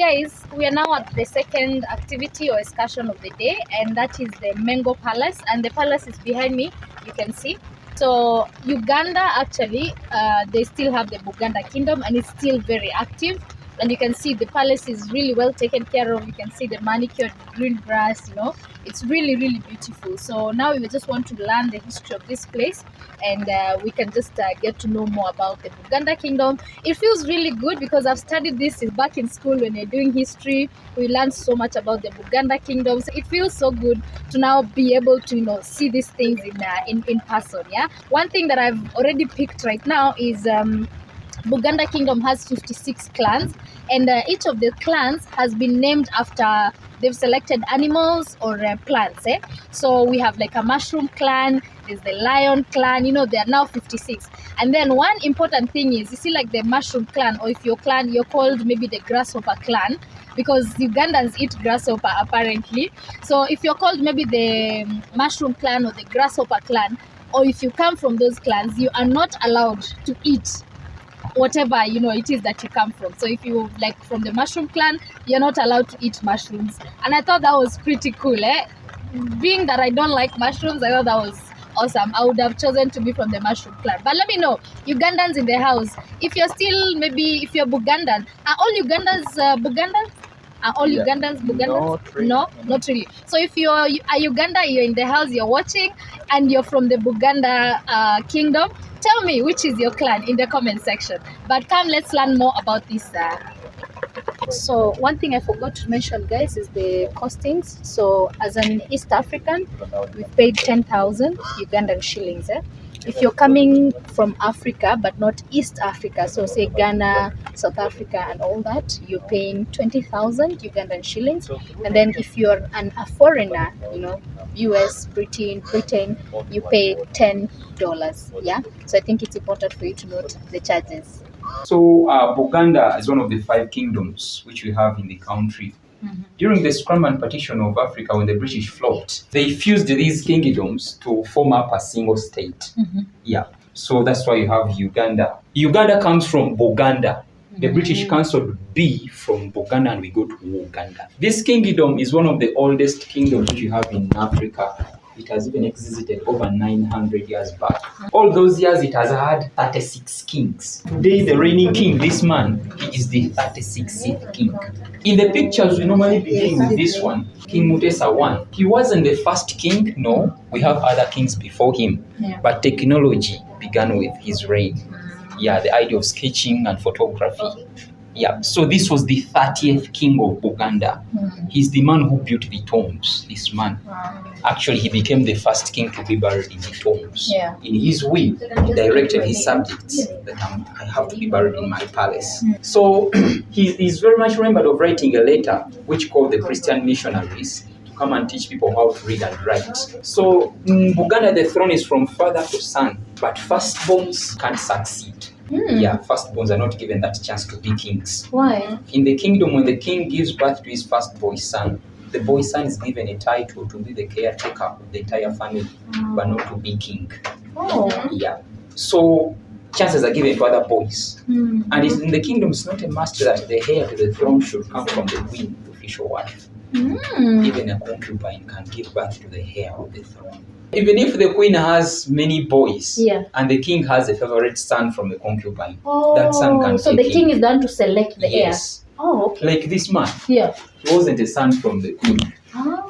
guys, we are now at the second activity or excursion of the day, and that is the Mengo Palace, and the palace is behind me, you can see. So Uganda, actually, they still have the Buganda kingdom, and it's still very active. And you can see the palace is really well taken care of. You can see the manicured green grass, it's really, really beautiful. So now we just want to learn the history of this place, and we can just get to know more about the Buganda kingdom. It feels really good because I've studied this back in school when you're doing history. We learned so much about the Buganda kingdom. So it feels so good to now be able to see these things in person. Yeah. One thing that I've already picked right now is Buganda kingdom has 56 clans, and each of the clans has been named after they've selected animals or plants. So we have like a mushroom clan, there's the lion clan, there are now 56. And then one important thing is, you see, like the mushroom clan, or if your clan, you're called maybe the grasshopper clan, because Ugandans eat grasshopper apparently. So if you're called maybe the mushroom clan or the grasshopper clan, or if you come from those clans, you are not allowed to eat whatever it is that you come from. So if you like from the mushroom clan, you're not allowed to eat mushrooms. And I thought that was pretty cool. Being that I don't like mushrooms, I thought that was awesome. I would have chosen to be from the mushroom clan. But let me know, Ugandans in the house, if you're still, maybe if you're Bugandan, are all Ugandans Bugandans? Are all Ugandans Bugandans? No, not really. So if you're a Uganda, you're in the house, you're watching, and you're from the Buganda kingdom, tell me which is your clan in the comment section. But come, let's learn more about this. So one thing I forgot to mention, guys, is the costings. So as an East African, we've paid 10,000 Ugandan shillings. If you're coming from Africa but not East Africa, so say Ghana, South Africa and all that, you're paying 20,000 Ugandan shillings. And then if you're a foreigner, US, Britain, you pay $10. Yeah, so I think it's important for you to note the charges. So Buganda is one of the 5 kingdoms which we have in the country. Mm-hmm. During the scrum and partition of Africa, when the British flopped, they fused these kingdoms to form up a single state. Mm-hmm. Yeah, so that's why you have Uganda. Uganda comes from Buganda. The British cancelled B from Buganda and we go to Uganda. This kingdom is one of the oldest kingdoms which you have in Africa. It has even existed over 900 years back. All those years it has had 36 kings. Today the reigning king, this man, he is the 36th king. In the pictures we normally begin with this one, King Mutesa I. He wasn't the first king, no. We have other kings before him. Yeah. But technology began with his reign. Yeah, the idea of sketching and photography. Yeah, so this was the 30th king of Buganda. He's the man who built the tombs, this man. Actually, he became the first king to be buried in the tombs. Yeah. In his will, he directed his subjects that I have to be buried in my palace. So he is very much remembered of writing a letter which called the Christian missionaries to come and teach people how to read and write. So in Buganda, the throne is from father to son, but firstborns can't succeed. Yeah, firstborns are not given that chance to be kings. Why? In the kingdom, when the king gives birth to his first boy son, the boy son is given a title to be the caretaker of the entire family, but not to be king. Oh. Yeah. So chances are given to other boys. And in the kingdom, it's not a must that the heir to the throne should come from the queen, the official wife. Even a concubine can give birth to the heir of the throne. Even if the queen has many boys, and the king has a favorite son from the concubine, that son can so take the king is the one to select the heir. Yes. Oh, okay. Like this man. Yeah. He wasn't a son from the queen,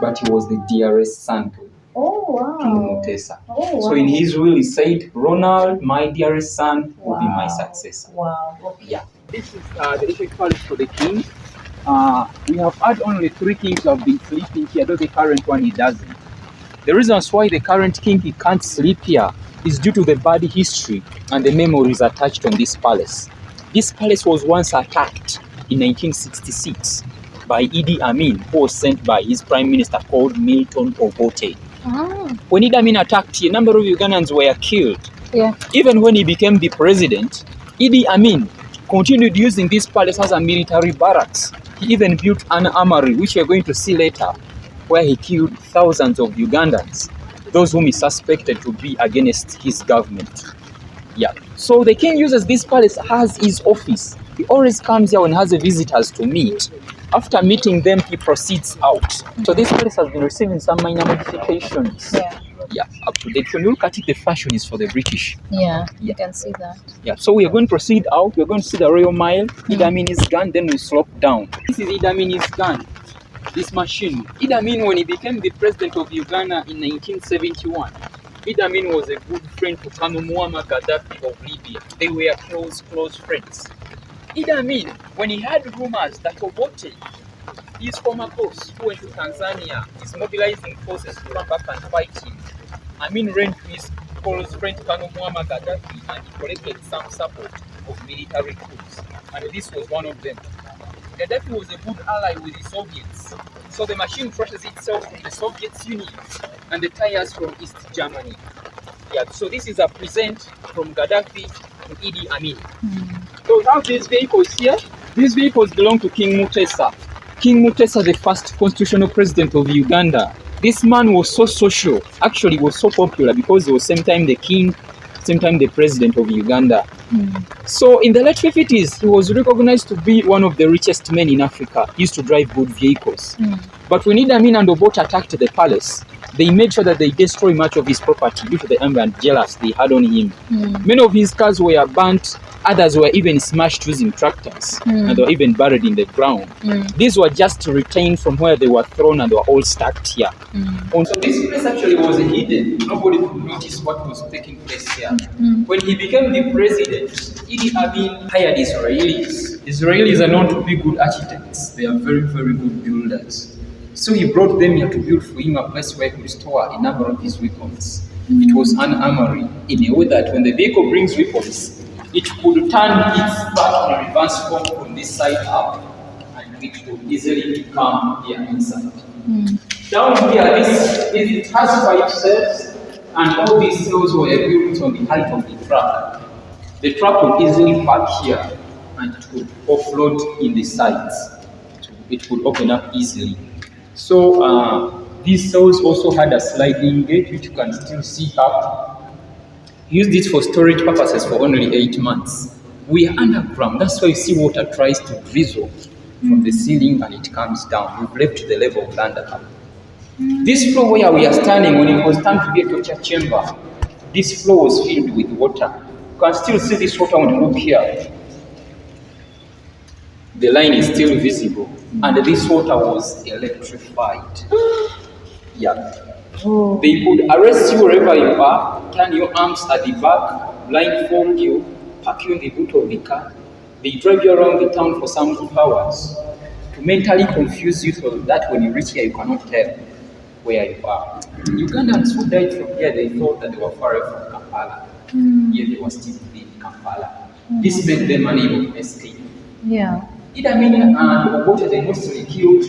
but he was the dearest son to King Mutesa. So in his will he said, Ronald, my dearest son, will be my successor. Wow. Okay. Yeah. This is the Epic Palace for the king. We have had only 3 kings who have been sleeping here, though the current one he doesn't. The reasons why the current king he can't sleep here is due to the bad history and the memories attached on this palace. This palace was once attacked in 1966 by Idi Amin, who was sent by his prime minister called Milton Obote. When Idi Amin attacked here, a number of Ugandans were killed. Yeah. Even when he became the president, Idi Amin continued using this palace as a military barracks. He even built an armory, which we are going to see later, where he killed thousands of Ugandans, those whom he suspected to be against his government. Yeah. So the king uses this palace as his office. He always comes here when he has a visitors to meet. After meeting them, he proceeds out. So this place has been receiving some minor modifications. Yeah, up to date. When you look at it, the fashion is for the British. Yeah, you can see that. Yeah, so we are going to proceed out. We're going to see the Royal Mile. Idi Amin's gun, then we slope down. This is Idi Amin's gun. This machine. Idi Amin, when he became the president of Uganda in 1971, Idi Amin was a good friend to Colonel Muammar Gaddafi of Libya. They were close friends. Idi Amin, when he heard rumors that Obote, his former boss, who went to Tanzania, is mobilizing forces to come back and fight him, Amin ran to his close friend Colonel Muammar Gaddafi and he collected some support of military troops. And this was one of them. Gaddafi was a good ally with the Soviets. So the machine crushes itself from the Soviet Union and the tires from East Germany. Yeah, so this is a present from Gaddafi to Idi Amin. So we have these vehicles here. These vehicles belong to King Mutesa. King Mutesa, the first constitutional president of Uganda. This man was so social, actually was so popular because he was same time the king, same time the president of Uganda. So in the late 50s, he was recognized to be one of the richest men in Africa. He used to drive good vehicles. But when Idi Amin and Obote attacked the palace, they made sure that they destroy much of his property due to the anger and jealous they had on him. Many of his cars were burnt, others were even smashed using tractors, and they were even buried in the ground. These were just retained from where they were thrown and they were all stacked here. So this place actually was hidden. Nobody could notice what was taking place here. When he became the president, Idi Amin hired Israelis. Israelis are known to be good architects. They are very, very good builders. So he brought them here to build for him a place where he could store a number of his weapons. It was an armory in a way that when the vehicle brings weapons, it could turn its back in reverse form from this side up, and it could easily come here inside. Down here, it has 5 cells, and all these cells were built on the height of the truck. The truck would easily park here, and it could offload in the sides. It could open up easily. So these cells also had a sliding gate, which you can still see up. Used it for storage purposes for only 8 months. We are underground. That's why you see water tries to drizzle from the ceiling and it comes down. We've left the level of land up. This floor where we are standing, when it was time to be a torture chamber, this floor was filled with water. You can still see this water when you look here. The line is still visible, and this water was electrified. Yeah. They could arrest you wherever you are, turn your arms at the back, blindfold you, pack you in the boot of the car. They drive you around the town for some 2 hours to mentally confuse you so that when you reach here, you cannot tell where you are. Ugandans who died from here, they thought that they were far away from Kampala. Yet they were still in Kampala. This made them unable to escape. Idi Amin and Obote, they mostly killed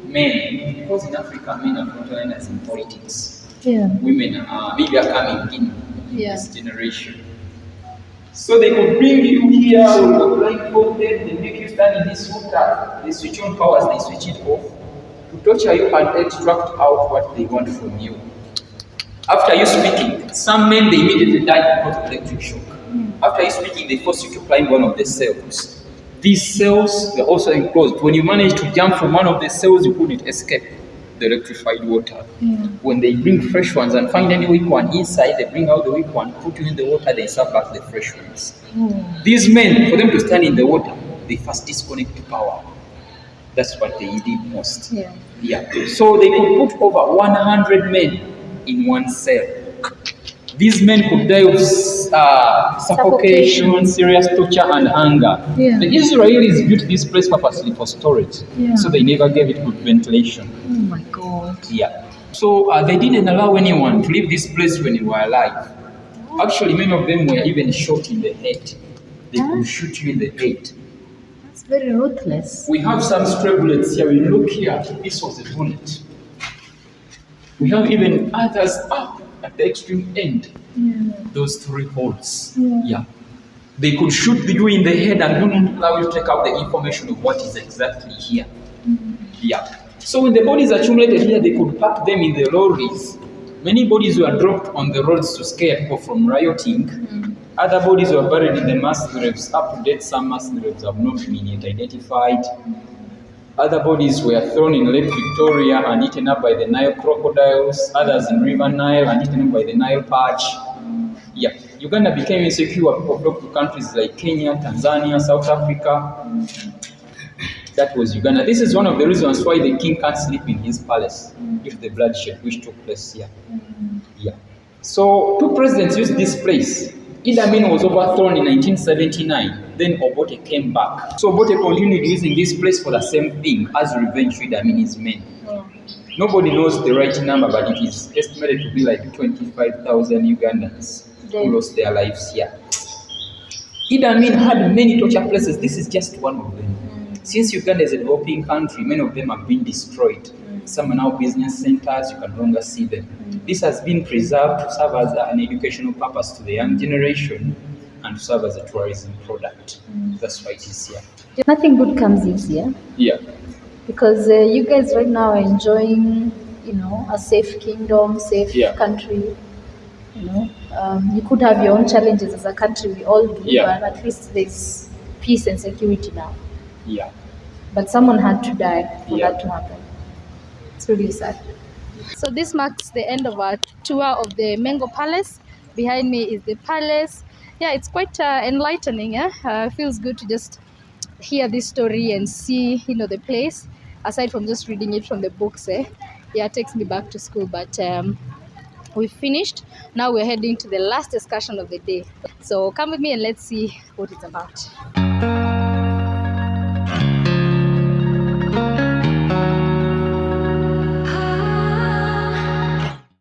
men, because in Africa, men are frontliners in politics. Women are maybe are coming in this generation. So they could bring you here, blindfold them, they make you stand in this water, they switch on powers, they switch it off, to torture you and extract out what they want from you. After you speaking, some men, they immediately die because of electric shock. After you speaking, they force you to climb one of the cells. These cells were also enclosed. When you manage to jump from one of the cells, you couldn't escape the electrified water. When they bring fresh ones and find any weak one inside, they bring out the weak one, put you in the water, they serve back the fresh ones. These men, for them to stand in the water, they first disconnect the power. That's what they did most. So they could put over 100 men in one cell. These men could die of suffocation, serious torture, and hunger. The Israelis built this place purposely for storage, so they never gave it good ventilation. Oh my God. So they didn't allow anyone to leave this place when they were alive. Actually, many of them were even shot in the head. They could shoot you in the head. That's very ruthless. We have some stray bullets here. We look here. This was a bullet. We have even others up at the extreme end. Those 3 holes. They could shoot you in the head and do not allow you to take out the information of what is exactly here. So when the bodies accumulated here, they could pack them in the lorries. Many bodies were dropped on the roads to scare people from rioting. Other bodies were buried in the mass graves. Up to date, some mass graves have not been yet identified. Other bodies were thrown in Lake Victoria and eaten up by the Nile crocodiles, others in River Nile and eaten up by the Nile perch. Yeah. Uganda became insecure. People flocked to countries like Kenya, Tanzania, South Africa. That was Uganda. This is one of the reasons why the king can't sleep in his palace due to the bloodshed which took place here. Yeah. So two presidents used this place. Idi Amin was overthrown in 1979. Then Obote came back. So Obote continued using this place for the same thing as revenge for Idi Amin's men. Nobody knows the right number, but it is estimated to be like 25,000 Ugandans who lost their lives here. Idi Amin had many torture places. This is just one of them. Since Uganda is a developing country, many of them have been destroyed. Some are now business centers, you can no longer see them. This has been preserved to serve as an educational purpose to the young generation and to serve as a tourism product. That's why it is here. Nothing good comes easier. Yeah. Because you guys right now are enjoying, a safe kingdom, safe country. You could have your own challenges as a country, we all do, but at least there's peace and security now. Yeah. But someone had to die for that to happen. It's really sad. So this marks the end of our tour of the Mengo Palace. Behind me is the palace. Yeah, it's quite enlightening. Feels good to just hear this story and see, the place. Aside from just reading it from the books, it takes me back to school. But we've finished. Now we're heading to the last excursion of the day. So come with me and let's see what it's about.